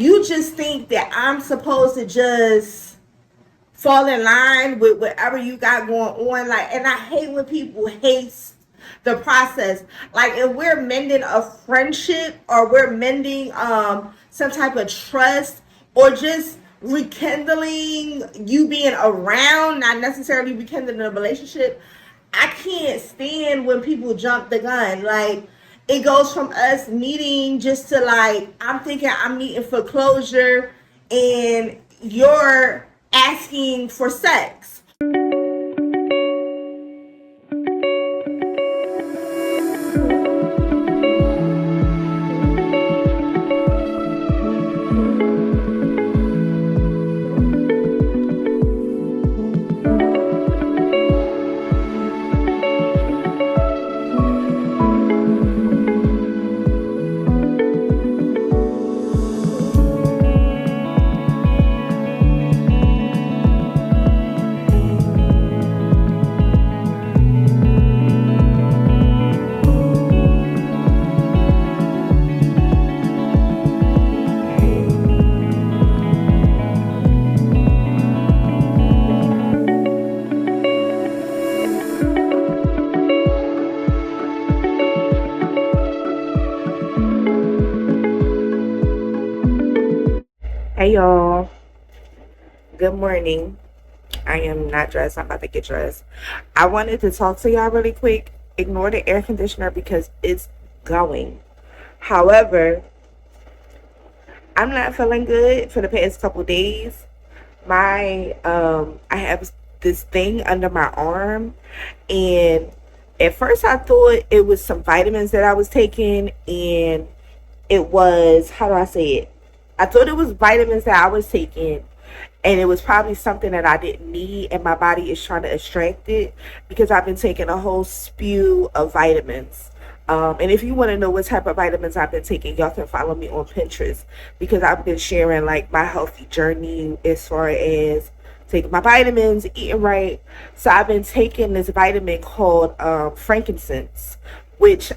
and you just think that I'm supposed to just fall in line with whatever you got going on. Like, and I hate when people hate the process. Like, if we're mending a friendship, or we're mending some type of trust, or just rekindling you being around, not necessarily rekindling a relationship, I can't stand when people jump the gun. Like, it goes from us meeting just to, like, I'm thinking I'm meeting for closure, and you're asking for sex. Hey y'all, good morning. I am not dressed. I'm about to get dressed. I wanted to talk to y'all really quick. Ignore the air conditioner because it's going. However, I'm not feeling good for the past couple days. I have this thing under my arm, and at first I thought it was some vitamins that I was taking, and it was, how do I say it? I thought it was vitamins that I was taking, and it was probably something that I didn't need, and my body is trying to extract it because I've been taking a whole spew of vitamins. And if you want to know what type of vitamins I've been taking, y'all can follow me on Pinterest, because I've been sharing like my healthy journey as far as taking my vitamins, eating right. So I've been taking this vitamin called frankincense, which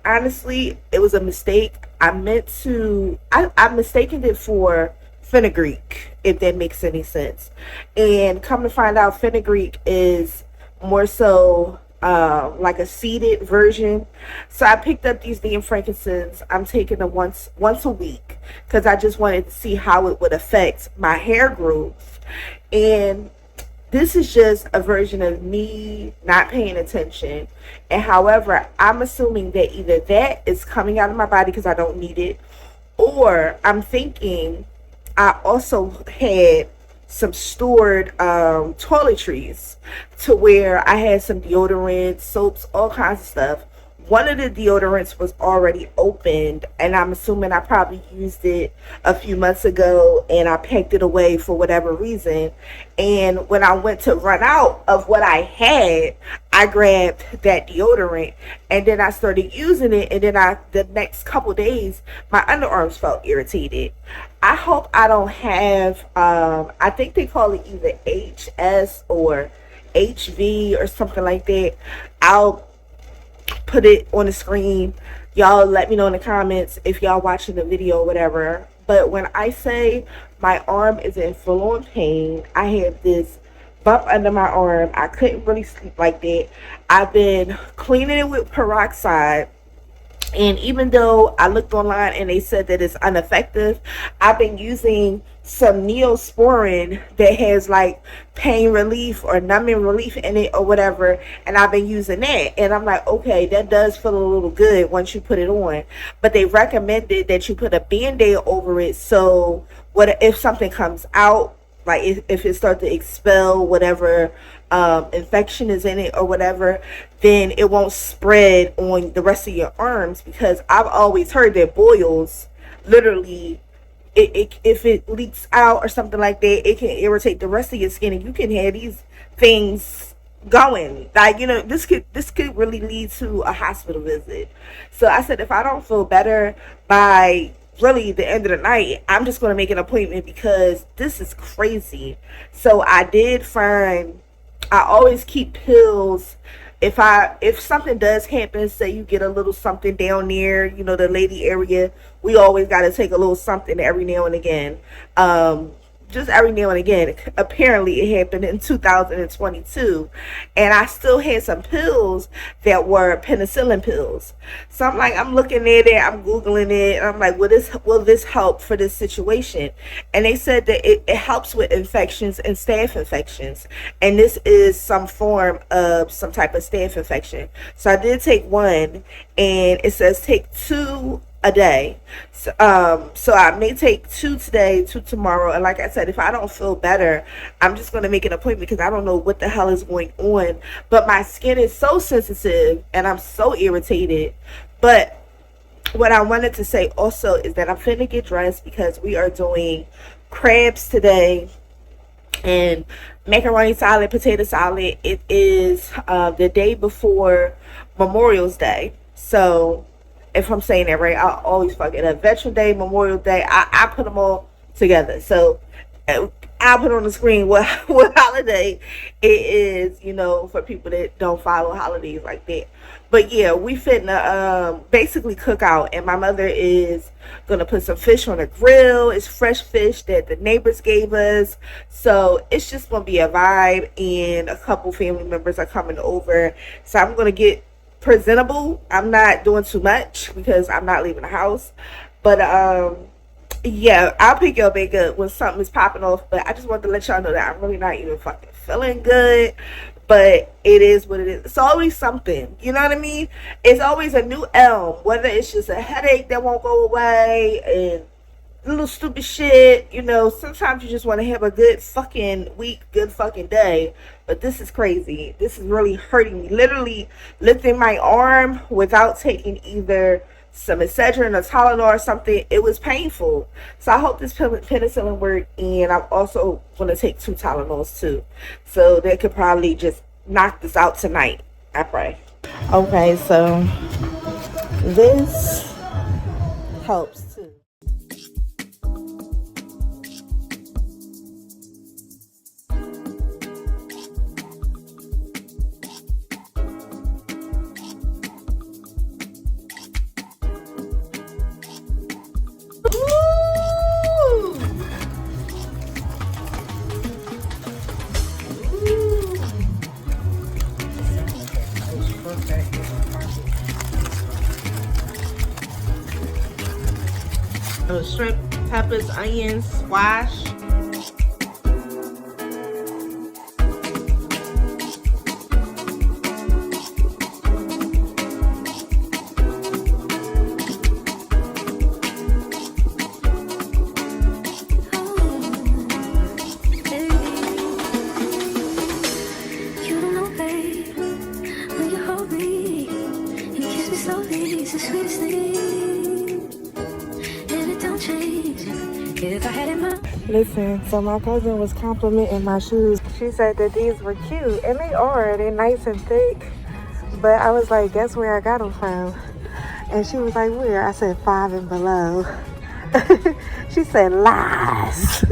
honestly, it was a mistake. I mistaken it for fenugreek, if that makes any sense. And come to find out, fenugreek is more so like a seeded version. So I picked up these damn frankincense. I'm taking them once a week because I just wanted to see how it would affect my hair growth. And this is just a version of me not paying attention. And however, I'm assuming that either that is coming out of my body because I don't need it, or I'm thinking I also had some stored toiletries, to where I had some deodorants, soaps, all kinds of stuff. One of the deodorants was already opened, and I'm assuming I probably used it a few months ago and I packed it away for whatever reason. And when I went to run out of what I had, I grabbed that deodorant and then I started using it. And then the next couple days, my underarms felt irritated. I hope I don't have, I think they call it either HS or HV or something like that. I'll put it on the screen. Y'all let me know in the comments if y'all watching the video or whatever. But when I say my arm is in full-on pain, I have this bump under my arm. I couldn't really sleep like that. I've been cleaning it with peroxide, and even though I looked online and they said that it's ineffective, I've been using some Neosporin that has like pain relief or numbing relief in it or whatever, and I've been using that, and I'm like, okay, that does feel a little good once you put it on. But they recommended that you put a band-aid over it, so what if something comes out, like if it starts to expel whatever infection is in it or whatever, then it won't spread on the rest of your arms. Because I've always heard that boils, literally, if it leaks out or something like that, it can irritate the rest of your skin, and you can have these things going, like, you know, this could really lead to a hospital visit. So I said, if I don't feel better by really the end of the night, I'm just going to make an appointment, because this is crazy. So I did find, I always keep pills if something does happen, say you get a little something down there, you know, the lady area, we always got to take a little something every now and again. Just every now and again. Apparently, it happened in 2022, and I still had some pills that were penicillin pills. So I'm looking at it, I'm googling it, and I'm like, will this help for this situation? And they said that it helps with infections and staph infections, and this is some form of some type of staph infection. So I did take one, and it says take two a day. So I may take two today, two tomorrow, and like I said, if I don't feel better, I'm just going to make an appointment because I don't know what the hell is going on. But my skin is so sensitive and I'm so irritated. But what I wanted to say also is that I'm finna get dressed because we are doing crabs today and macaroni salad, potato salad. It is the day before Memorial's Day. So if I'm saying that right, I always fuck it up. Veteran Day, Memorial Day, I put them all together. So I'll put on the screen what holiday it is, you know, for people that don't follow holidays like that. But yeah, we finna basically cook out, and my mother is gonna put some fish on the grill. It's fresh fish that the neighbors gave us, so it's just gonna be a vibe. And a couple family members are coming over, so I'm gonna get presentable. I'm not doing too much because I'm not leaving the house, but yeah, I'll pick your back up when something is popping off. But I just wanted to let y'all know that I'm really not even fucking feeling good. But it is what it is. It's always something. You know what I mean? It's always a new elm. Whether it's just a headache that won't go away and little stupid shit. You know, sometimes you just want to have a good fucking week, good fucking day. But this is crazy. This is really hurting me. Literally lifting my arm without taking either some Excedrin or Tylenol or something, it was painful. So I hope this penicillin worked, and I'm also going to take 2 Tylenols too. So they could probably just knock this out tonight. I pray. Okay, so this helps too. Shrimp, peppers, onions, squash. Listen, so my cousin was complimenting my shoes. She said that these were cute, and they are. They're nice and thick. But I was like, guess where I got them from? And she was like, where? I said 5 and below. She said, lies.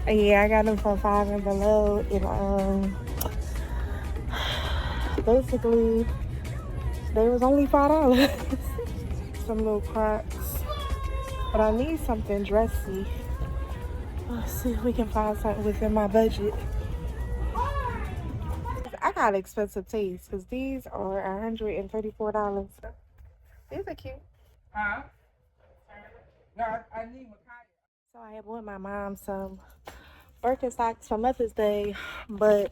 Yeah, I got them from 5 and below. And basically, they was only $5. Some little Crocs. But I need something dressy. Let's see if we can find something within my budget. I got expensive taste because these are $134. These are cute. Huh? No, I need MAKIAH. So I had bought my mom some Birkenstocks for Mother's Day, but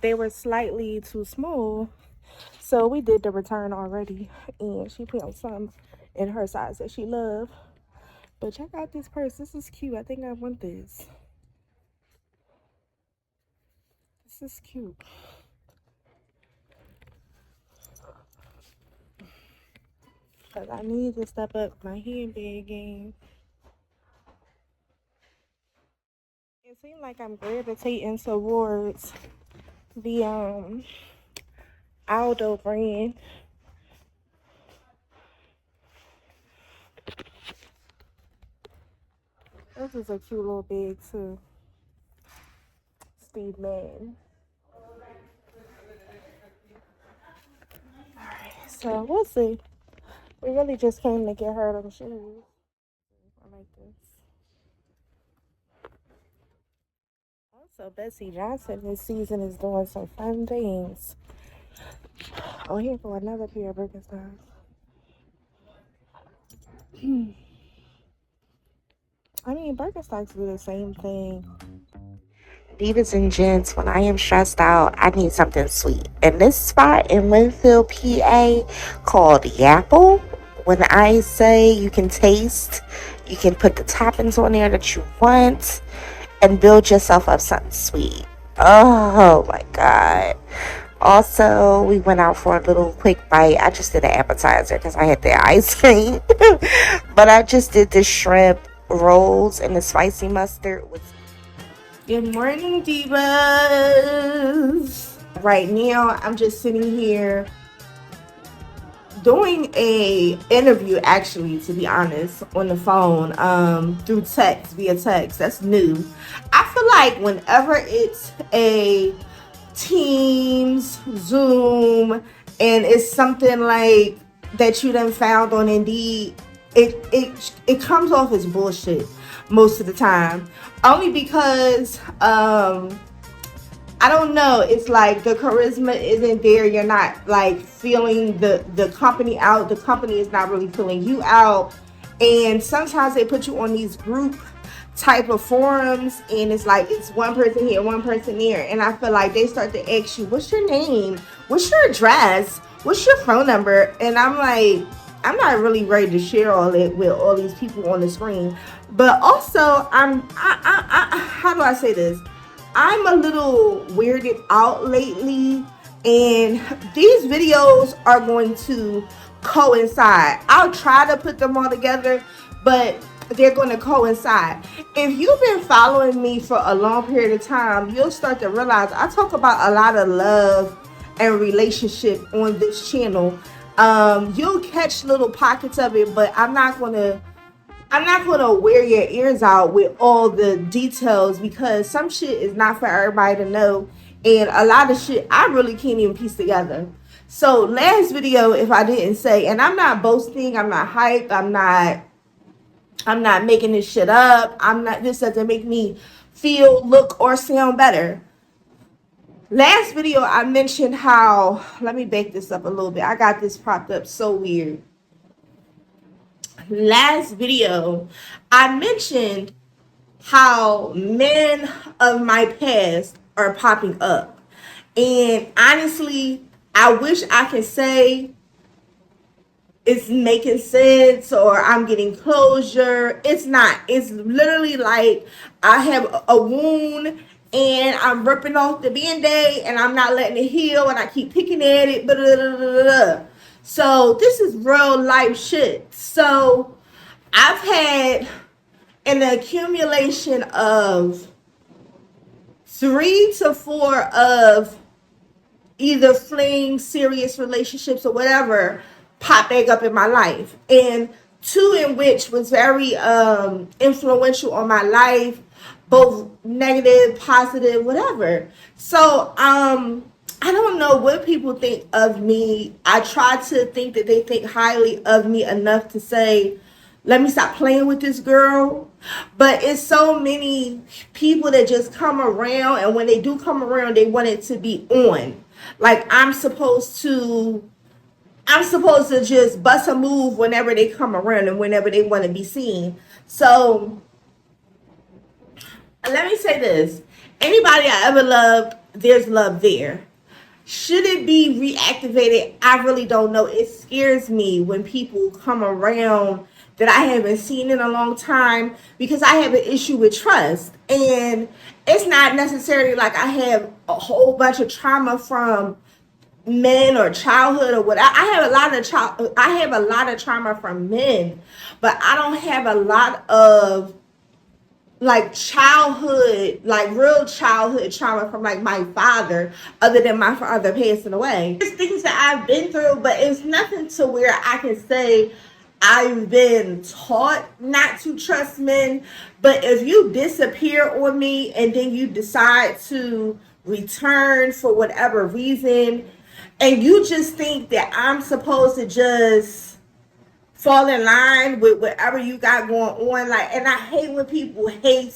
they were slightly too small. So we did the return already, and she found some in her size that she loved. But check out this purse. This is cute. I think I want this. This is cute. Because I need to step up my handbag game. It seems like I'm gravitating towards the Aldo brand. This is a cute little bag too. Steve Madden. So we'll see. We really just came to get her them shoes. I like this. Also, Bessie Johnson this season is doing some fun things. Oh, here for another pair of Birkenstocks. I mean, Birkenstocks do the same thing. Divas and gents, when I am stressed out, I need something sweet. And this spot in Winfield, PA, called Yapple. When I say you can taste, you can put the toppings on there that you want and build yourself up something sweet. Oh my God. Also, we went out for a little quick bite. I just did an appetizer because I had the ice cream. But I just did the shrimp rolls and the spicy mustard with. Good morning, divas. Right now, I'm just sitting here doing a interview, actually, to be honest, on the phone, through text, via text. That's new. I feel like whenever it's a Teams, Zoom, and it's something like that you done found on Indeed, it comes off as bullshit most of the time. Only because I don't know, it's like the charisma isn't there. You're not like feeling the company out. The company is not really feeling you out. And sometimes they put you on these group type of forums, and it's like it's one person here, one person there, and I feel like they start to ask you, what's your name, what's your address, what's your phone number, and I'm like, I'm not really ready to share all it with all these people on the screen. But also, I how do I say this, I'm a little weirded out lately, and these videos are going to coincide. I'll try to put them all together, but they're going to coincide. If you've been following me for a long period of time, you'll start to realize I talk about a lot of love and relationship on this channel. You'll catch little pockets of it, but I'm not gonna wear your ears out with all the details, because some shit is not for everybody to know, and a lot of shit I really can't even piece together. So last video, if I didn't say, and I'm not boasting, I'm not hype, I'm not making this shit up. This doesn't make me feel, look, or sound better. Last video, I mentioned how, let me back this up a little bit. I got this propped up so weird. Last video, I mentioned how men of my past are popping up. And honestly, I wish I could say it's making sense or I'm getting closure. It's not. It's literally like I have a wound and I'm ripping off the band-aid and I'm not letting it heal and I keep picking at it. Blah, blah, blah, blah, blah. So this is real life shit. So I've had an accumulation of 3 to 4 of either fling, serious relationships or whatever pop back up in my life, and 2 in which was very influential on my life, both negative, positive, whatever. So I don't know what people think of me. I try to think that they think highly of me enough to say, let me stop playing with this girl. But it's so many people that just come around, and when they do come around, they want it to be on. Like I'm supposed to just bust a move whenever they come around and whenever they want to be seen. So let me say this. Anybody I ever loved, there's love there. Should it be reactivated? I really don't know. It scares me when people come around that I haven't seen in a long time, because I have an issue with trust. And it's not necessarily like I have a whole bunch of trauma from men or childhood or what. I have a lot of trauma from men, but I don't have a lot of like childhood, like real childhood trauma from like my father, other than my father passing away. There's things that I've been through, but it's nothing to where I can say I've been taught not to trust men. But if you disappear on me and then you decide to return for whatever reason, And you just think that I'm supposed to just fall in line with whatever you got going on. Like, and I hate when people hate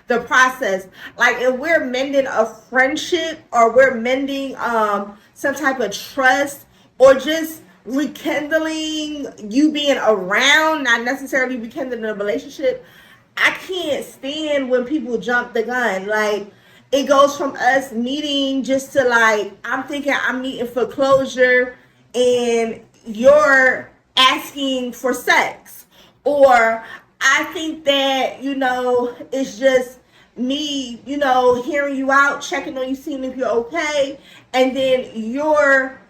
the process. Like, if we're mending a friendship, or we're mending some type of trust, or just rekindling you being around, not necessarily rekindling a relationship, I can't stand when people jump the gun. Like, it goes from us meeting just to, like, I'm thinking I'm meeting for closure, and you're asking for sex. Or I think that, it's just me, hearing you out, checking on you, seeing if you're okay, and then you're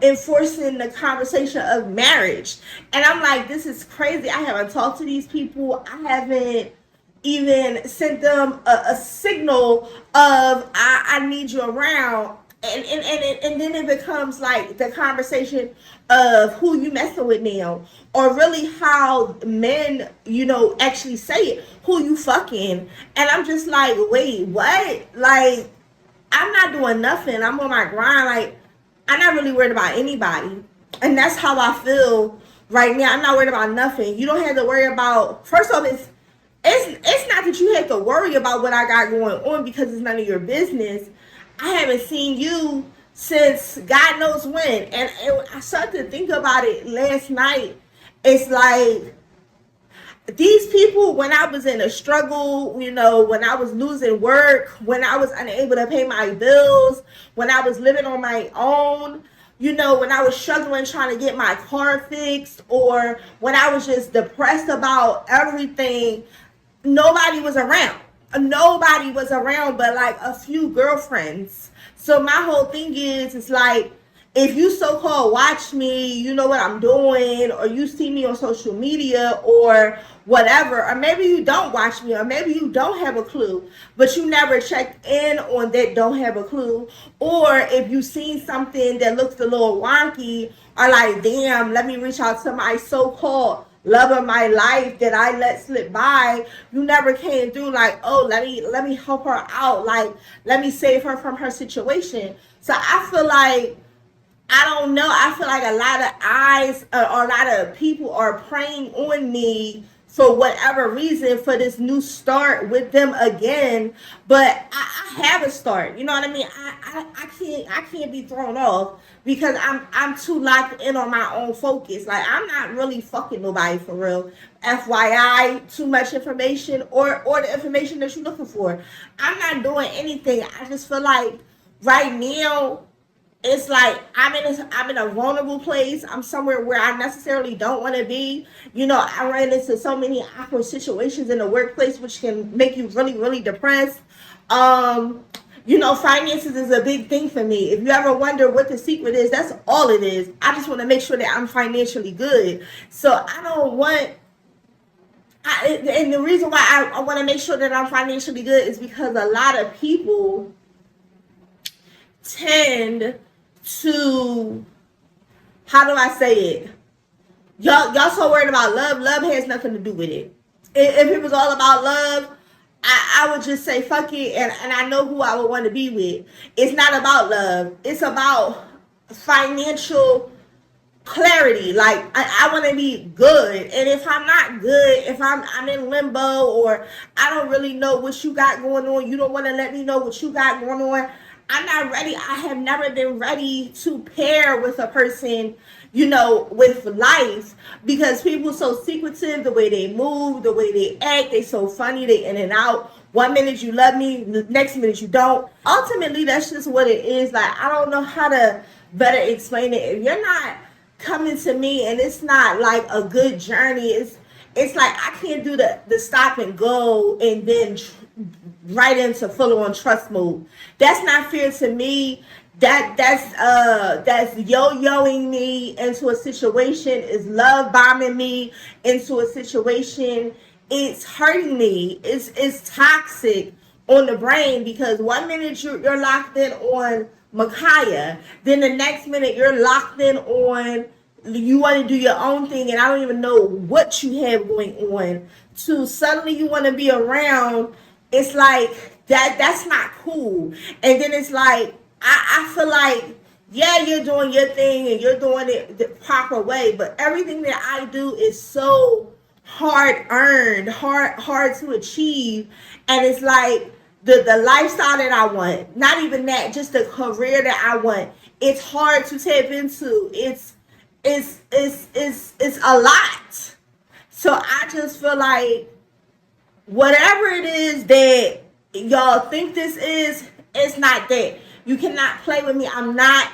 enforcing the conversation of marriage. And I'm like, this is crazy. I haven't talked to these people. I haven't even sent them a signal of I need you around. And then it becomes like the conversation of who you messing with now, or really how men, actually say it, who you fucking. And I'm just like, wait, what? Like, I'm not doing nothing. I'm on my grind. Like, I'm not really worried about anybody. And that's how I feel right now. I'm not worried about nothing. You don't have to worry about, first off, it's not that you have to worry about what I got going on, because it's none of your business. I haven't seen you since God knows when. And I started to think about it last night. It's like, these people, when I was in a struggle, when I was losing work, when I was unable to pay my bills, when I was living on my own, when I was struggling trying to get my car fixed, or when I was just depressed about everything, nobody was around. Nobody was around but like a few girlfriends. So my whole thing is, it's like, if you so-called watch me, you know what I'm doing, or you see me on social media or whatever, or maybe you don't watch me, or maybe you don't have a clue, but you never checked in on that don't have a clue. Or if you seen something that looks a little wonky, or like, damn, let me reach out to my so-called love of my life that I let slip by, you never came through like, oh, let me help her out, like, let me save her from her situation. So I feel like, I don't know, I feel like a lot of eyes, or a lot of people are preying on me for whatever reason, for this new start with them again. But I have a start, you know what I mean? I can't be thrown off, because I'm too locked in on my own focus. Like, I'm not really fucking nobody for real. FYI, too much information, or the information that you're looking for. I'm not doing anything. I just feel like right now, it's like I'm in a vulnerable place. I'm somewhere where I necessarily don't want to be. I ran into so many awkward situations in the workplace, which can make you really, really depressed. Finances is a big thing for me. If you ever wonder what the secret is, that's all it is. I just want to make sure that I'm financially good. So I don't want. And the reason why I want to make sure that I'm financially good is because a lot of people tend to, how do I say it? Y'all so worried about love. Love has nothing to do with it. If it was all about love, I would just say fuck it, and I know who I would want to be with. It's not about love. It's about financial clarity. Like, I want to be good, and if I'm not good, if I'm in limbo, or I don't really know what you got going on, you don't want to let me know what you got going on, I'm not ready. I have never been ready to pair with a person, with life, because people so secretive, the way they move, the way they act, they so funny, they in and out. One minute you love me, the next minute you don't. Ultimately, that's just what it is. Like, I don't know how to better explain it. If you're not coming to me and it's not like a good journey, it's like I can't do the stop and go and then right into full on trust mode. That's not fair to me. That's yo-yoing me into a situation, is love bombing me into a situation. It's hurting me. It's toxic on the brain, because one minute you're locked in on MAKIAH, then the next minute you're locked in on, you want to do your own thing, and I don't even know what you have going on, to suddenly you want to be around. It's like that's not cool. And then it's like I feel like yeah, you're doing your thing and you're doing it the proper way, but everything that I do is so hard earned, hard to achieve, and it's like the lifestyle that I want. Not even that, just the career that I want. It's hard to tap into. It's a lot. So I just feel like whatever it is that y'all think this is, it's not that. You cannot play with me. I'm not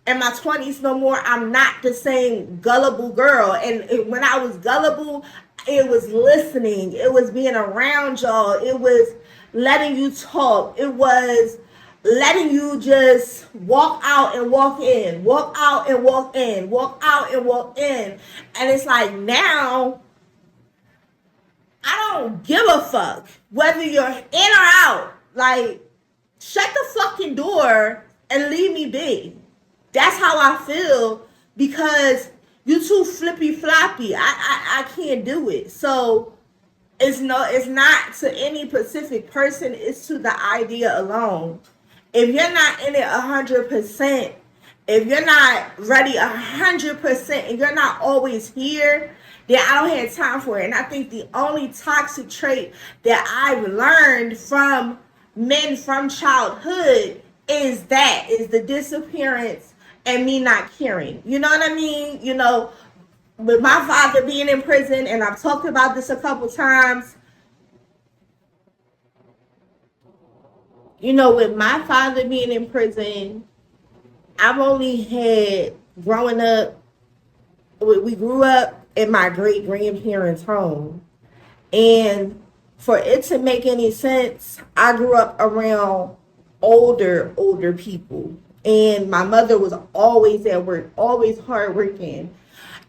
in my 20s no more. I'm not the same gullible girl. And when I was gullible, it was listening. It was being around y'all. It was letting you talk. It was letting you just walk out and walk in, walk out and walk in, walk out and walk in. And it's like now I don't give a fuck whether you're in or out. Like, shut the fucking door and leave me be. That's how I feel because you too flippy floppy. I can't do it. So it's not to any specific person. It's to the idea alone. If you're not in it 100%, if you're not ready 100%, and you're not always here, then I don't have time for it. And I think the only toxic trait that I've learned from men from childhood is the disappearance and me not caring. You know what I mean? You know, with my father being in prison, and I've talked about this a couple times. You know, with my father being in prison, I've only had growing up, we grew up in my great grandparents' home. And for it to make any sense, I grew up around older people. And my mother was always at work, always hardworking.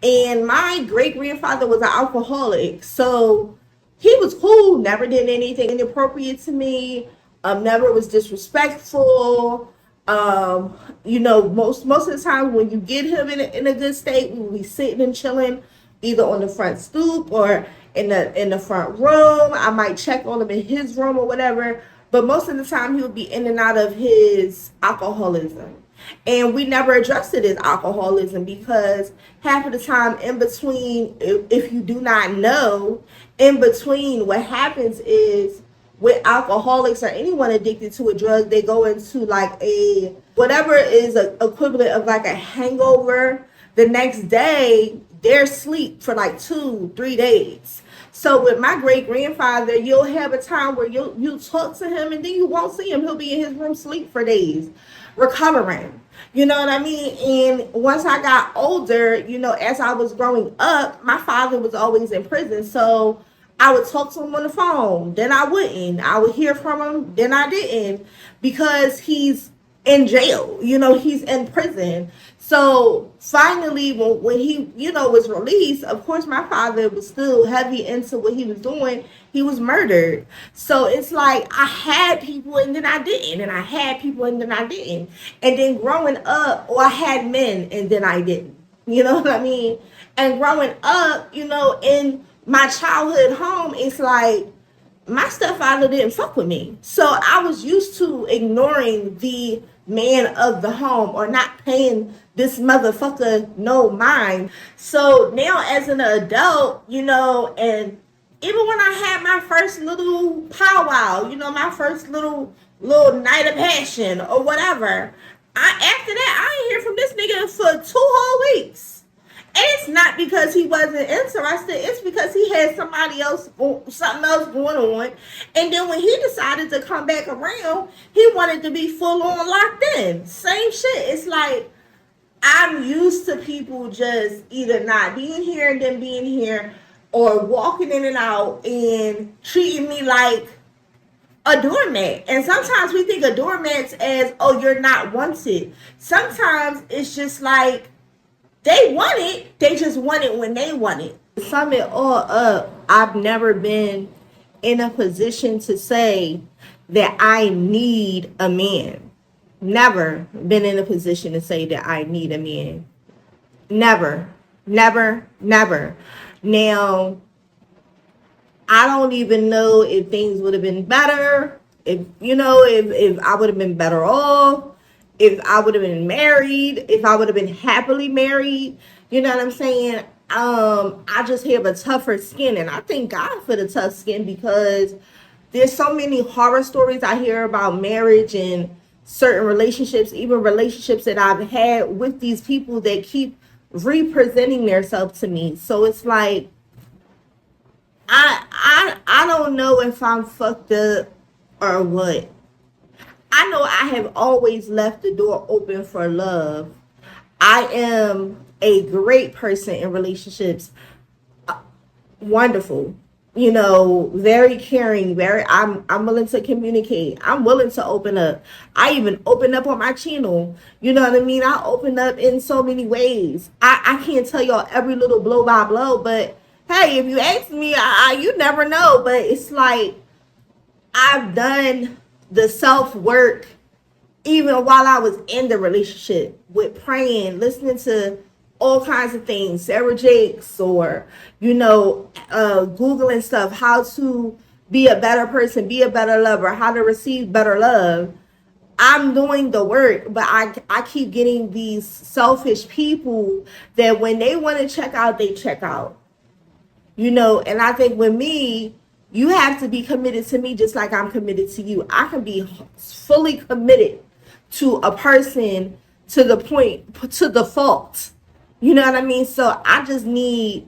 And my great grandfather was an alcoholic. So he was cool, never did anything inappropriate to me, never was disrespectful. You know, most of the time when you get him in a good state, we will be sitting and chilling either on the front stoop or in the front room. I might check on him in his room or whatever, but most of the time he would be in and out of his alcoholism. And we never addressed it as alcoholism because half of the time in between, if you do not know, in between what happens is with alcoholics or anyone addicted to a drug, they go into like a whatever is a equivalent of like a hangover. The next day they're asleep for like 2-3 days. So with my great grandfather, you'll have a time where you'll talk to him and then you won't see him. He'll be in his room sleep for days, recovering. You know what I mean? And once I got older, you know, as I was growing up, my father was always in prison. So I would talk to him on the phone, then I wouldn't. I would hear from him, then I didn't, because he's in jail. You know, he's in prison. So finally, when he, you know, was released, of course, my father was still heavy into what he was doing. He was murdered. So it's like I had people and then I didn't, and I had people and then I didn't. And then growing up, or I had men and then I didn't. You know what I mean? And growing up, you know, in my childhood home, it's like my stepfather didn't fuck with me. So I was used to ignoring the man of the home or not paying this motherfucker no mind. So now as an adult, you know, and even when I had my first little powwow, you know, my first little night of passion or whatever, after that I ain't hear from this nigga for 2 whole weeks. And it's not because he wasn't interested. It's because he had something else going on. And then when he decided to come back around, he wanted to be full on locked in. Same shit. It's like I'm used to people just either not being here and then being here, or walking in and out and treating me like a doormat. And sometimes we think of doormats as, oh, you're not wanted. Sometimes it's just like, they want it, they just want it when they want it. To sum it all up, I've never been in a position to say that I need a man. Never been in a position to say that I need a man. Never. Now, I don't even know if things would have been better, if I would have been better off if I would have been married, if I would have been happily married, you know what I'm saying? I just have a tougher skin, and I thank God for the tough skin, because there's so many horror stories I hear about marriage and certain relationships, even relationships that I've had with these people that keep representing themselves to me. So it's like, I don't know if I'm fucked up or what. I know I have always left the door open for love. I am a great person in relationships. Wonderful. You know, very caring, very I'm willing to communicate. I'm willing to open up. I even open up on my channel. You know what I mean? I open up in so many ways. I can't tell y'all every little blow by blow, but hey, if you ask me, you never know. But it's like, I've done the self work even while I was in the relationship, with praying, listening to all kinds of things, Sarah Jakes, or, you know, Googling stuff, how to be a better person, be a better lover, how to receive better love. I'm doing the work, but I keep getting these selfish people that when they want to check out, they check out. You know, and I think with me, you have to be committed to me just like I'm committed to you. I can be fully committed to a person to the point, to the fault. You know what I mean? So I just need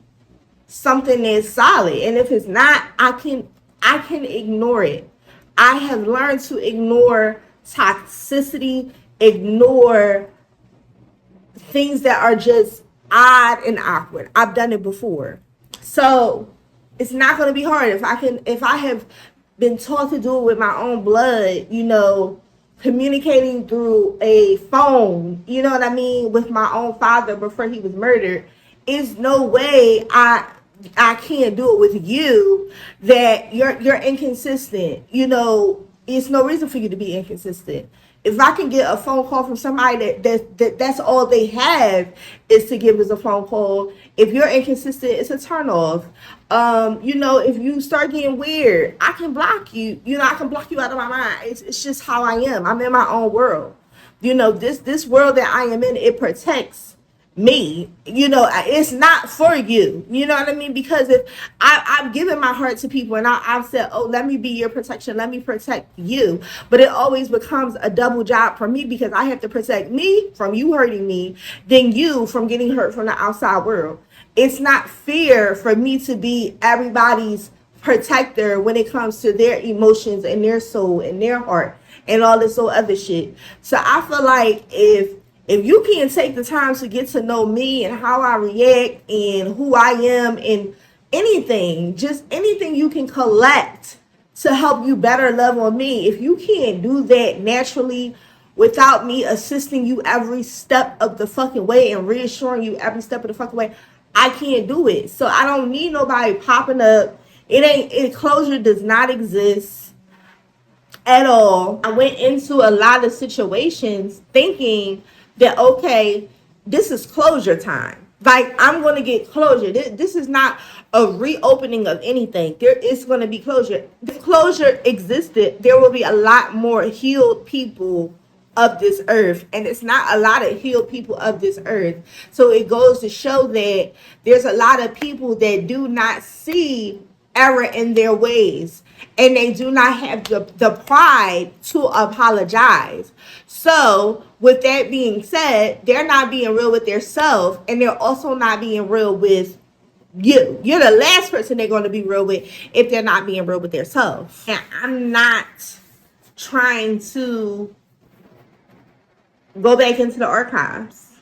something that's solid. And if it's not, I can ignore it. I have learned to ignore toxicity, ignore things that are just odd and awkward. I've done it before. So it's not going to be hard. If I have been taught to do it with my own blood, you know, communicating through a phone, you know what I mean, with my own father before he was murdered, is no way I can't do it with you, that you're inconsistent. You know, it's no reason for you to be inconsistent. If I can get a phone call from somebody that's all they have is to give us a phone call, if you're inconsistent, it's a turn off. You know, if you start getting weird, I can block you. You know, I can block you out of my mind. It's just how I am. I'm in my own world. You know, this world that I am in, it protects me. You know, it's not for you. You know what I mean? Because if I've given my heart to people, and I've said, oh, let me be your protection, let me protect you, but it always becomes a double job for me, because I have to protect me from you hurting me, then you from getting hurt from the outside world. It's not fair for me to be everybody's protector when it comes to their emotions and their soul and their heart and all this old other shit. So I feel like if you can't take the time to get to know me and how I react and who I am and anything, just anything you can collect to help you better love on me, if you can't do that naturally without me assisting you every step of the fucking way and reassuring you every step of the fucking way, I can't do it. So I don't need nobody popping up. Closure does not exist at all. I went into a lot of situations thinking that, okay, this is closure time. Like, I'm going to get closure. This is not a reopening of anything. There is going to be closure. If closure existed, there will be a lot more healed people of this earth, and it's not a lot of healed people of this earth. So it goes to show that there's a lot of people that do not see error in their ways, and they do not have the pride to apologize. So with that being said, they're not being real with their self, and they're also not being real with you. You're the last person they're going to be real with if they're not being real with their self. And I'm not trying to go back into the archives.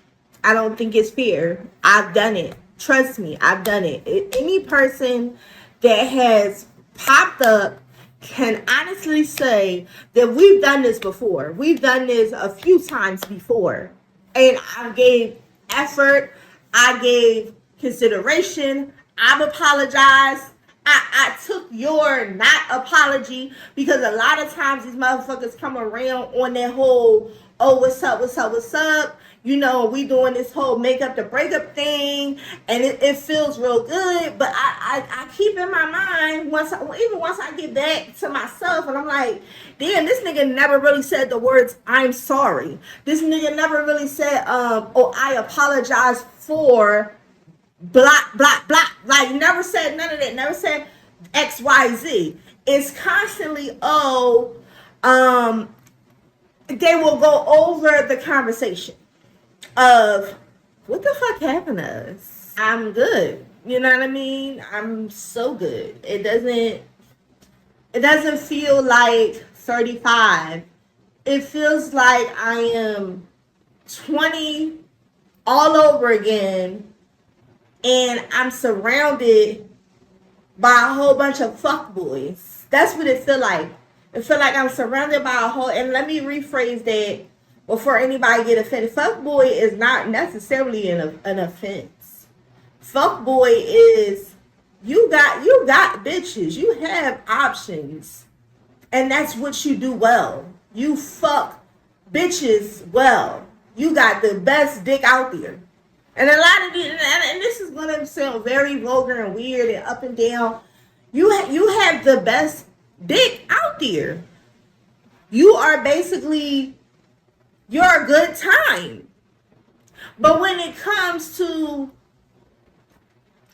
I don't think it's fair. I've done it. Trust me, I've done it. Any person that has popped up can honestly say that we've done this before. We've done this a few times before. And I gave effort. I gave consideration. I've apologized. I took your not apology, because a lot of times these motherfuckers come around on their whole, oh, what's up, what's up, what's up. You know, we doing this whole make up the breakup thing, and it feels real good. But I keep in my mind, even once I get back to myself, and I'm like, damn, this nigga never really said the words "I'm sorry." This nigga never really said, "Oh, I apologize for." Block, block, block. Like, never said none of that. Never said XYZ. It's constantly, oh, they will go over the conversation of what the fuck happened to us. I'm good. You know what I mean? I'm so good. It doesn't feel like 35. It feels like I am 20 all over again, and I'm surrounded by a whole bunch of fuckboys. That's what it feel like. It feel like I'm surrounded by a whole. And let me rephrase that before anybody get offended. Fuckboy is not necessarily an offense. Fuckboy is you got bitches. You have options, and that's what you do well. You fuck bitches well. You got the best dick out there. And a lot of these, and this is going to sound very vulgar and weird and up and down. You have the best dick out there. You are basically, you're a good time. But when it comes to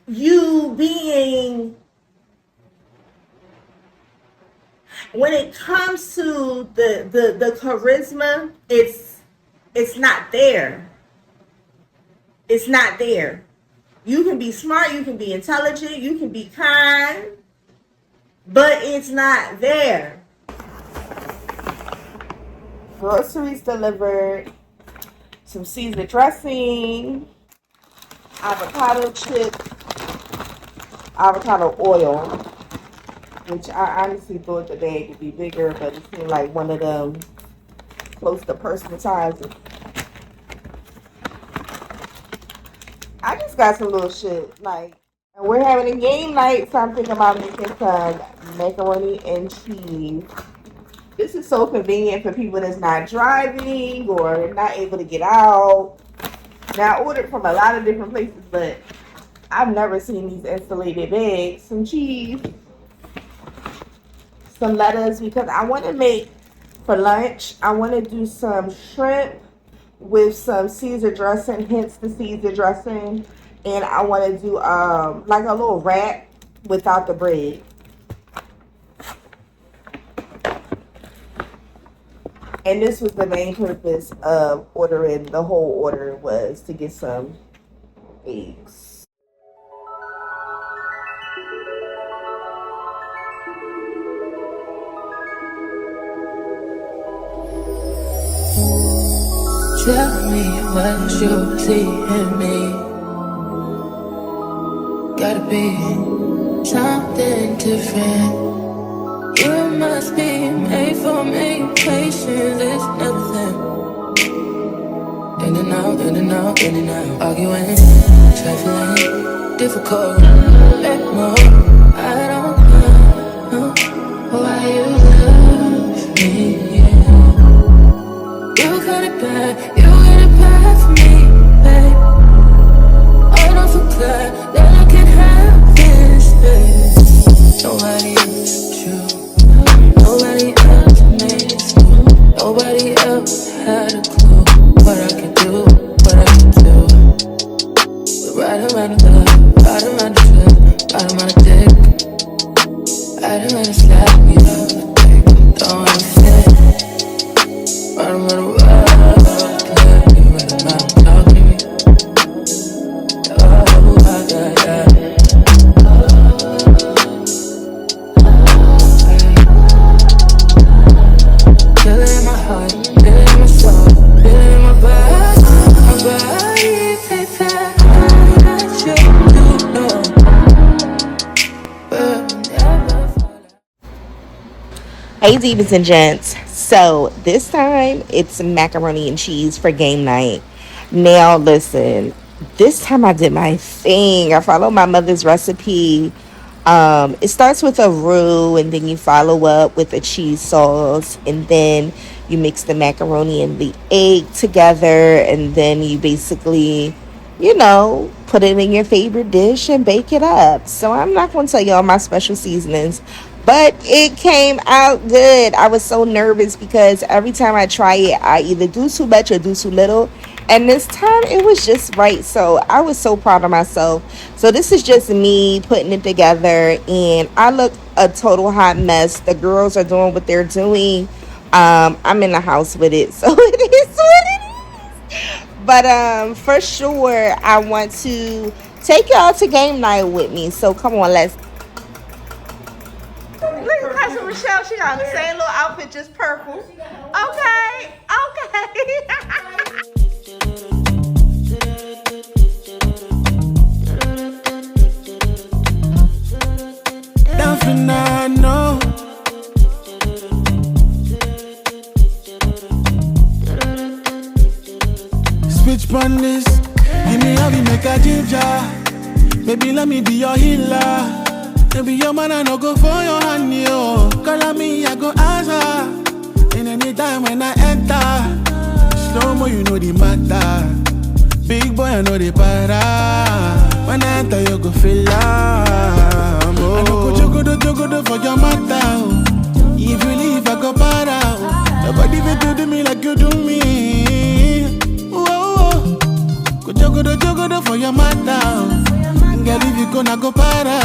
you being, when it comes to the charisma, it's not there. It's not there. You can be smart, you can be intelligent, you can be kind, but it's not there. Groceries delivered, some Caesar dressing, avocado chip, avocado oil, which I honestly thought the bag would be bigger, but it seemed like one of them close to personal size. I just got some little shit, like, and we're having a game night, so I'm thinking about making some macaroni and cheese. This is so convenient for people that's not driving or not able to get out. Now, I ordered from a lot of different places, but I've never seen these insulated bags. Some cheese, some lettuce, because I want to make, for lunch, I want to do some shrimp with some Caesar dressing, hence the Caesar dressing, and I want to do like a little wrap without the bread. And this was the main purpose of ordering. The whole order was to get some eggs. Tell me what you see in me. Gotta be something different. You must be made for me. Patience is nothing. In and out, in and out, in and out. Arguing, trifling, difficult. Let more. I don't know why you love me. You got it bad, you got it bad for me, babe. I don't feel glad that I can have this, babe. Nobody else true, nobody else makes me. Nobody else had a clue what I could do, what I could do. We're riding around the love, riding around the trip, riding around the dick, riding around the slap, you know the thing, don't wanna fit, riding around the Hey divas and gents, so this time it's macaroni and cheese for game night. Now listen, this time I did my thing. I followed my mother's recipe It starts with a roux, and then you follow up with a cheese sauce, and then you mix the macaroni and the egg together, and then you basically, put it in your favorite dish and bake it up. So I'm not going to tell you all my special seasonings, but it came out good. I was so nervous because every time I try it, I either do too much or do too little. And this time it was just right. So I was so proud of myself. So this is just me putting it together, and I look a total hot mess. The girls are doing what they're doing. I'm in the house with it. So it is what it is. But for sure I want to take y'all to game night with me. So come on, let's. Look at Cousin Michelle. She got the same little outfit, just purple. Okay. Nothing I know. Switch on this. Give me how we make a ginger. Baby, let me be your healer. Baby, your man, I no go for your hand, yo. Call on me, I go answer. And anytime when I enter, slow mo, you know the matter. Big boy, I know the para. When I enter, you go feel love. I no go jogo for your matter. If you leave, I go para. Nobody will do me like you do me. Whoa, go jogo for your matter. Girl, if you gonna go para.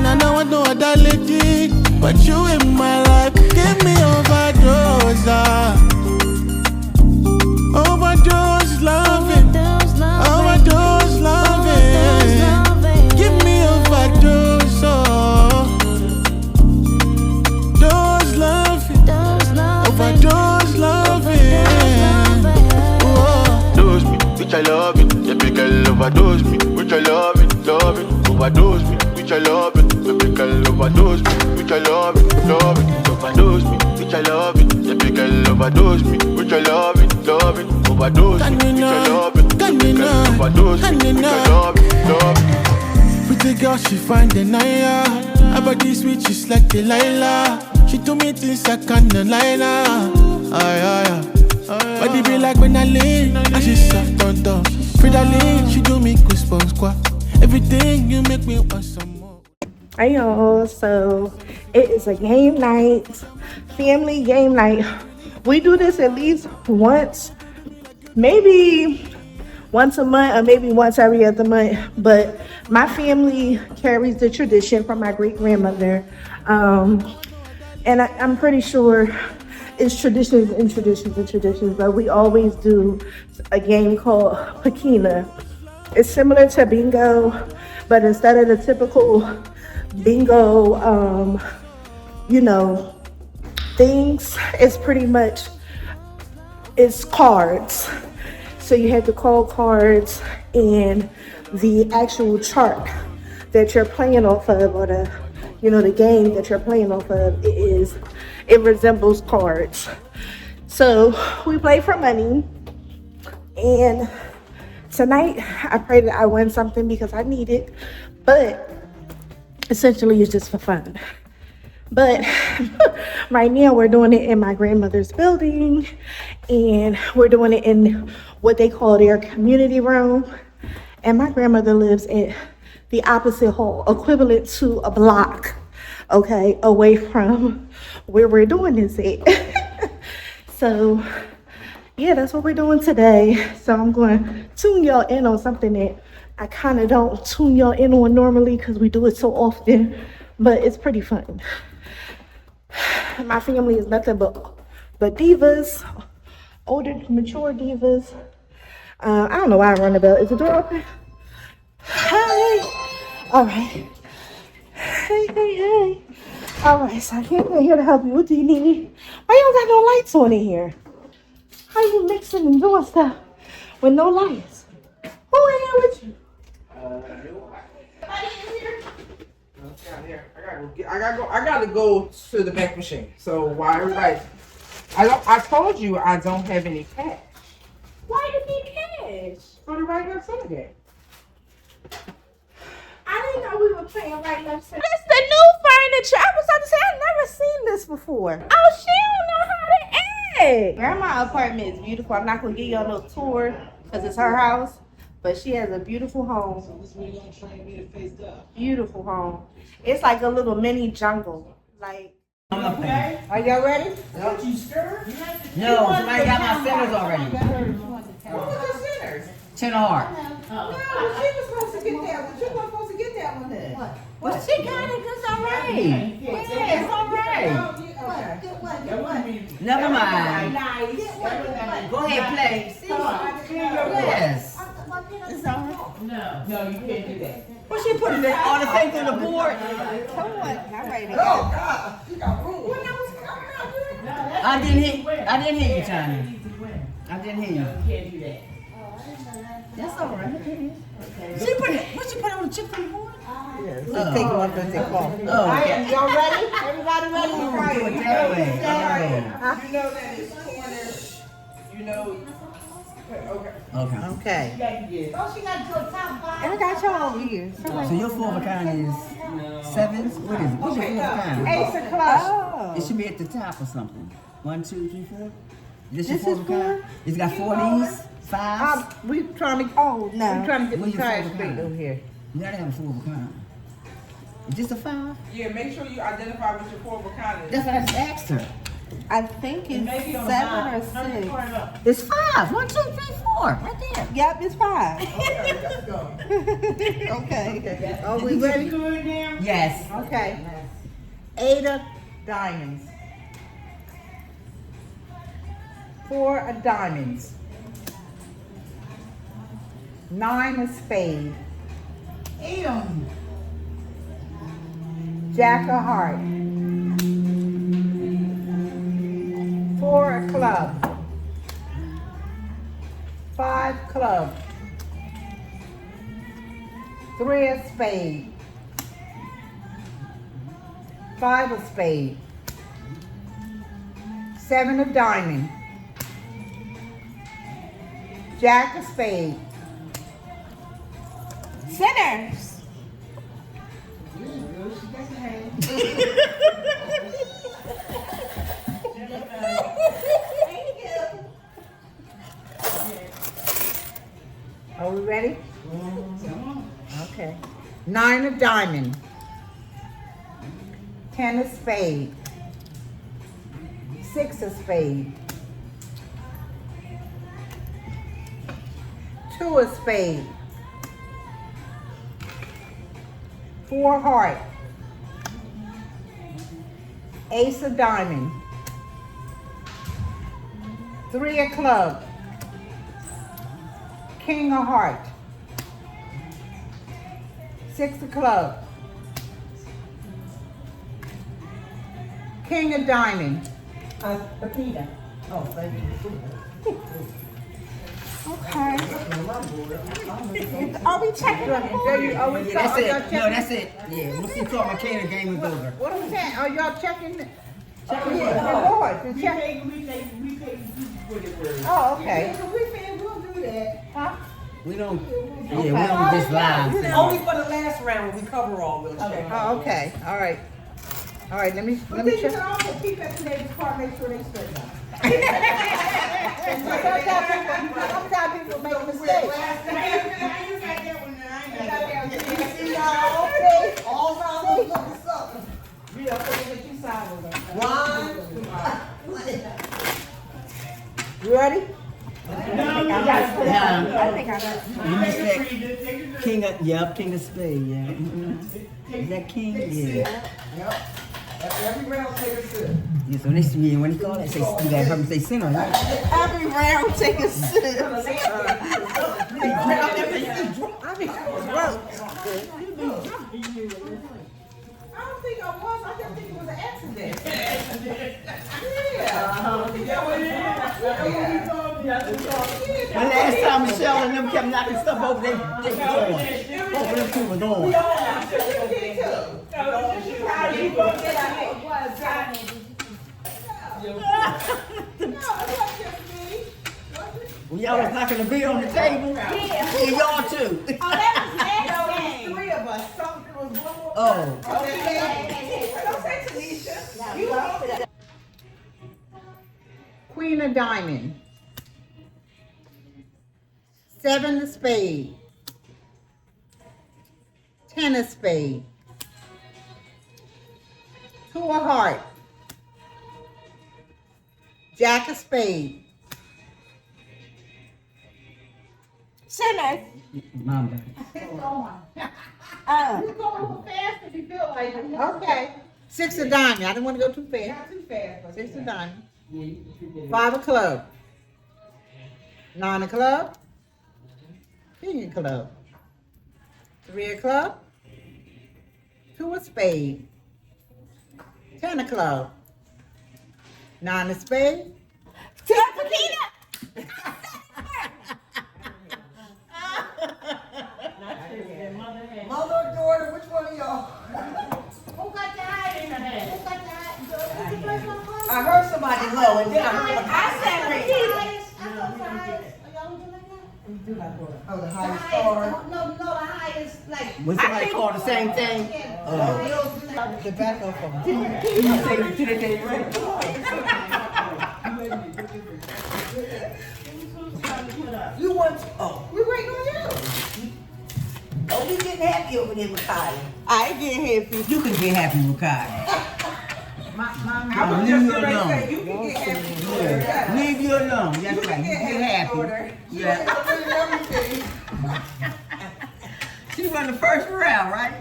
I don't want no other lady, but you in my life. Give me overdose, overdose loving, overdose loving. Give me overdose, dose loving, overdose loving. Dose me, which I love it. Yeah, big girl overdose me, which I love it, overdose me. Which I love it, baby girl overdose me. Which I love it, overdose me. Which I love it, baby girl overdose me. Which I love it, overdose me. Which I love it, baby girl overdose me. Which I love it. Pretty girl, she find the Naya. Her body sweet, she's like Delilah. She told me things I can't deny. Body be like when I lean, and she soft on top. Frida she do me goosebumps, squat. Everything you make me want some more. Hey y'all, so it is a game night, family game night. We do this at least once, maybe once a month or maybe once every other month. But my family carries the tradition from my great grandmother, and I'm pretty sure it's traditions and traditions and traditions. But we always do a game called MAKIAH. It's similar to bingo, but instead of the typical bingo, things, it's pretty much, it's cards. So you have to call cards, and the actual chart that you're playing off of, or the game that you're playing off of, it resembles cards. So we play for money, and tonight, I pray that I win something because I need it, but essentially it's just for fun. But right now we're doing it in my grandmother's building, and we're doing it in what they call their community room. And my grandmother lives in the opposite hall, equivalent to a block, okay, away from where we're doing this at. So yeah, that's what we're doing today. So I'm going to tune y'all in on something that I kind of don't tune y'all in on normally because we do it so often, but it's pretty fun. My family is nothing but divas, older, mature divas. I don't know why I rang the bell. Is the door open? Hey. All right. Hey. All right, so I came in here to help you. What do you need? Why you don't got no lights on in here? How you mixing and doing stuff with no lights? Who in here with you? I gotta go to the bank machine. So why everybody? I told you I don't have any cash. Why you need cash? For the regular Sunday. I didn't know we were playing right left center. It's the new furniture. I was about to say I've never seen this before. Oh, she don't know how to act. Grandma's apartment is beautiful. I'm not gonna give you a little tour because it's her house, but she has a beautiful home. Beautiful home. It's like a little mini jungle. Like. Okay. Are y'all ready? Don't you stir? No, somebody got my centers already. What was the sinners? Ten heart. No, she was supposed to get that one. She wasn't supposed to get that one then. Well, she got it. It's all right. Yeah, it's all right. Okay. Never mind. Nice. Go ahead, play. See? Yes. It's all right. No, you can't do that. What she putting there? All the things on the board? Come on, I'm ready. Oh, God. You got room. I didn't hear you, Tanya. I didn't hear you. Can't do that. That's all right. She put it. What she put on the chip on the board? Yes. Let's take one for the call. Oh, All right, okay. y'all ready? Everybody ready? Oh, Right. do it that way. You know that it's corners. You know. Okay. Okay. Okay. Oh, she got to do a top five. I got y'all over here. So your four of a kind is sevens? What is it? What's your four of a kind? Ace of clubs. Oh. It should be at the top or something. 1, 2, 3, 4. This your This four is of a kind? It's got 4 of these, 5s. We trying to. Oh, We no. trying to get Where's the your tires phone straight card? over here. You gotta have a four of a kind. Is this a 5? Yeah, make sure you identify what your four of a kind is. That's what I just asked her. I think it's 7 or 6. It's 5. 1, 2, 3, 4. Right there. Yep, it's 5. Okay, let's go. Okay. Are we ready? Yes. Okay. 8 of diamonds. 4 of diamonds. 9 of spades. Jack of heart. 4 of clubs. 5 clubs. 3 of spades. 5 of spades. 7 of diamond. Jack of spades. Sinners. Are we ready? Okay. 9 of diamond. 10 of spade. 6 of spade. 2 of spade. 4 heart. Ace of diamond. 3 of club. King of heart. 6 of club. King of diamond. Patina. Oh, thank you. Okay. Are we checking the board? Yeah, that's it. No, that's it. Yeah, once you call my cane, the game is over. What are we saying? Are y'all checking? Checking the board. We take what it was. Oh, okay. We'll do that. Huh? We don't, yeah, we don't just lie. Only for the last round when we cover all, we'll check. Oh, okay. All right. All right. Let me But then you check. can also peep at today's car, make sure they straighten out. Sometimes people make mistakes. All around we look this up. Yeah, I'm gonna let you sign with them. You ready? Yeah. I think I got You missed that king of, king of spade, yeah. Is that king? Yeah. Yep. Every round, take a sip. Yeah, so next year, when he call it, say, you gotta have him say center, right? every round take a sip. I don't think I was. I just think it was an accident. The last time Michelle and them kept knocking stuff over, they was on. Both of them two was on. When y'all was knocking the beer on the table, yeah, y'all too. Oh, that was accident. Three of us. So Oh. Don't say Tanisha. You know. Queen of diamond. 7 of spade. 10 of spade. 2 of heart. Jack of spade. Sinners. Mama. You go a little fast if you feel like it. Okay. 6 of diamond. I don't want to go too fast. Not too fast. But 6 of diamond. 5 of club. 9 of club. King of club. 3 of club. 2 of spade. 10 of club. 9 of spade. Mother or daughter, which one of y'all? Who got the high in the head? Who got the high? Who's the first one first? I heard somebody low and then I said highest. I thought the highest. Y'all do like that? Oh, the The highest highest. star. No, the highest, like. Was somebody called the same thing? Yeah. The back of them. You want, oh, We waiting on you. oh, we getting happy over there with Kyle. I get happy. You can get happy with Kyle. I was Leave just you going to alone. say, you can get happy. Leave you alone. That's right. You get happy. Yeah. She won the first round, right?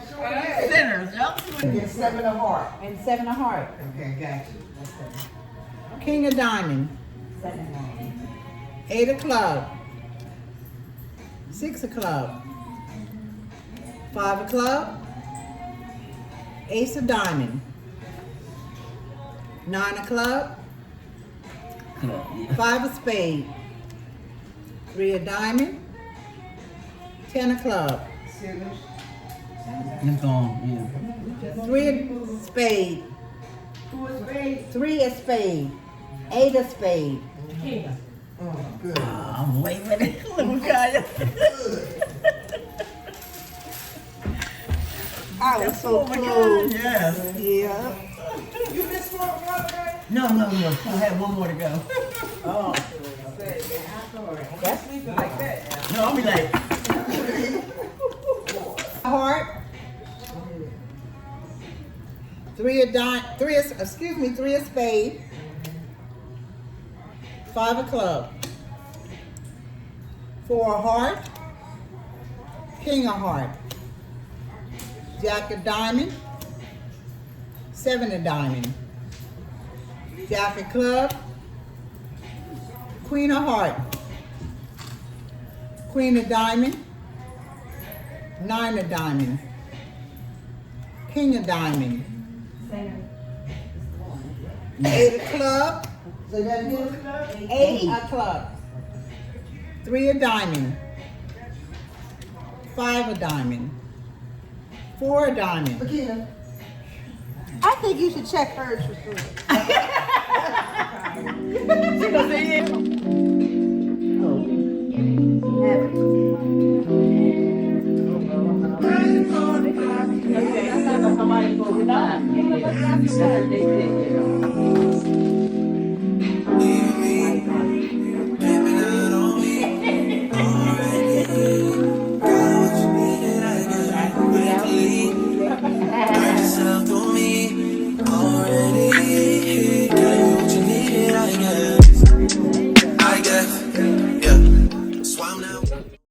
Sinners, yup. And 7 of heart. And 7 of heart. Okay, got you. King of diamond. 8 of club. 6 of club. 5 of club. Ace of diamond. 9 of club. 5 of spade. 3 of diamond. 10 of club. It's gone, yeah. 3 of spade. 3 of spade. 8 of spade. Oh, I'm waving it. Look at Kyle. I was so close. Yes. Yeah. You missed one the other day? No. I have one more to go. Oh. That's sleeping like that. No, I'll be like, Heart. 3 of spade. 5 of club. 4 of heart. King of heart. Jack of diamond. 7 of diamond. Jack of club. Queen of heart. Queen of diamond. 9 of diamond. King of diamond. 8 of club. 8 of club. 3 of diamond. 5 of diamond. 4 of diamond. I think you should check hers for sure. Somebody go,